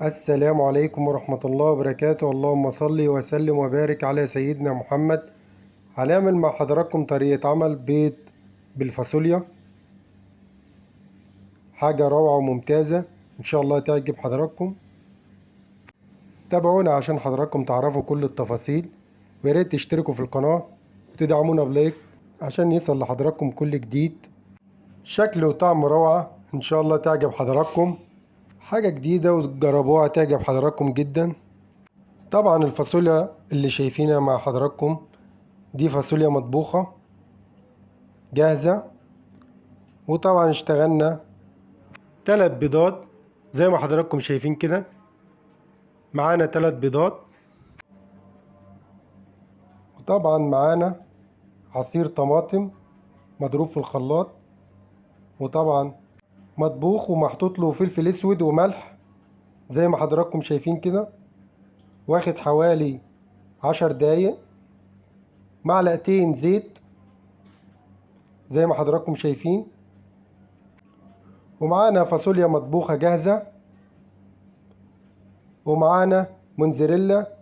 السلام عليكم ورحمة الله وبركاته. اللهم صل وسلم وبارك على سيدنا محمد. هنعمل مع حضراتكم طريقة عمل بيض بالفاصوليا، حاجة روعة وممتازة إن شاء الله تعجب حضراتكم. تابعونا عشان حضراتكم تعرفوا كل التفاصيل، وياريت تشتركوا في القناة وتدعمونا بلايك عشان يصل لحضراتكم كل جديد. شكل وطعم روعة إن شاء الله تعجب حضراتكم، حاجة جديدة وتجربوها تعجب حضراتكم جدا. طبعا الفاصوليا اللي شايفينها مع حضراتكم دي فاصوليا مطبوخة جاهزة، وطبعا اشتغلنا 3 بيضات زي ما حضراتكم شايفين كده. معانا 3 بيضات، وطبعا معانا عصير طماطم مضروب في الخلاط، وطبعا مطبوخ ومحطوط له فلفل اسود وملح زي ما حضراتكم شايفين كده، واخد حوالي 10 دقايق. معلقتين زيت زي ما حضراتكم شايفين، ومعانا فاصوليا مطبوخة جاهزة، ومعانا موتزاريلا.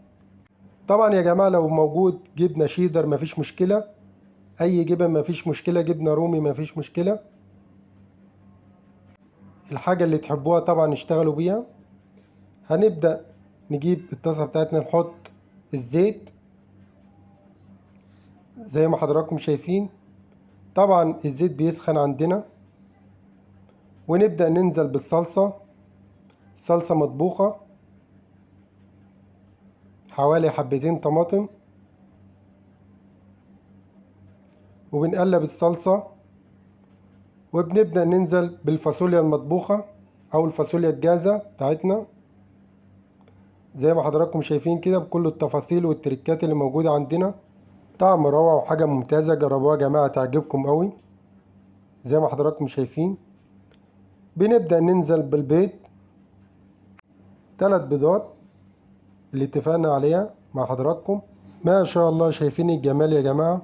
طبعا يا جماعة لو موجود جبنة شيدر مفيش مشكلة، اي جبن مفيش مشكلة، جبنة رومي مفيش مشكلة، الحاجة اللي تحبوها طبعا اشتغلوا بيها. هنبدأ نجيب الطاسة بتاعتنا، نحط الزيت زي ما حضراتكم شايفين. طبعا الزيت بيسخن عندنا، ونبدأ ننزل بالصلصة. صلصة مطبوخة حوالي حبتين طماطم، وبنقلب الصلصة، وبنبدأ ننزل بالفاصوليا المطبوخة أو الفاصوليا الجاهزة بتاعتنا زي ما حضراتكم شايفين كده، بكل التفاصيل والتركات اللي موجودة عندنا. طعم روعة وحاجة ممتازة، جربوها يا جماعة تعجبكم قوي. زي ما حضراتكم شايفين بنبدأ ننزل بالبيض، 3 بيضات اللي اتفقنا عليها مع حضراتكم. ما شاء الله شايفين الجمال يا جماعة.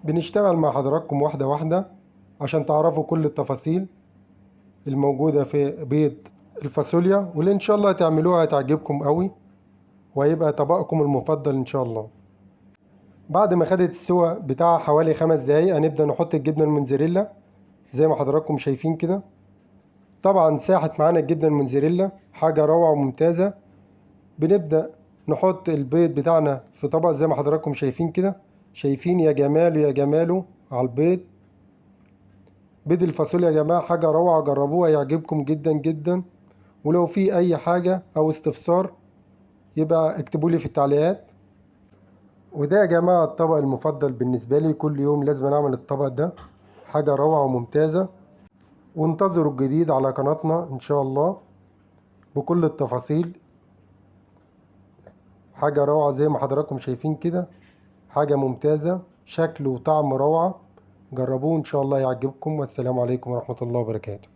بنشتغل مع حضراتكم واحدة واحدة عشان تعرفوا كل التفاصيل الموجودة في بيض الفاصوليا، واللي ان شاء الله تعملوها هتعجبكم قوي، وهيبقى طبقكم المفضل ان شاء الله. بعد ما خدت السوا بتاعها حوالي 5 دقايق هنبدأ نحط الجبنة الموتزاريلا زي ما حضراتكم شايفين كده. طبعا ساحت معانا الجبنة الموتزاريلا، حاجة روعة وممتازة. بنبدأ نحط البيض بتاعنا في طبق زي ما حضراتكم شايفين كده. شايفين يا جماله يا جماله على البيض. بيض الفاصوليا يا جماعة حاجة روعة، جربوها يعجبكم جدا جدا. ولو في أي حاجة أو استفسار يبقى اكتبولي في التعليقات. وده يا جماعة الطبق المفضل بالنسبة لي، كل يوم لازم أعمل الطبق ده، حاجة روعة وممتازة. وانتظروا الجديد على قناتنا إن شاء الله بكل التفاصيل. حاجة روعة زي ما حضراتكم شايفين كده، حاجة ممتازة، شكل وطعم روعة. جربوه إن شاء الله يعجبكم، والسلام عليكم ورحمة الله وبركاته.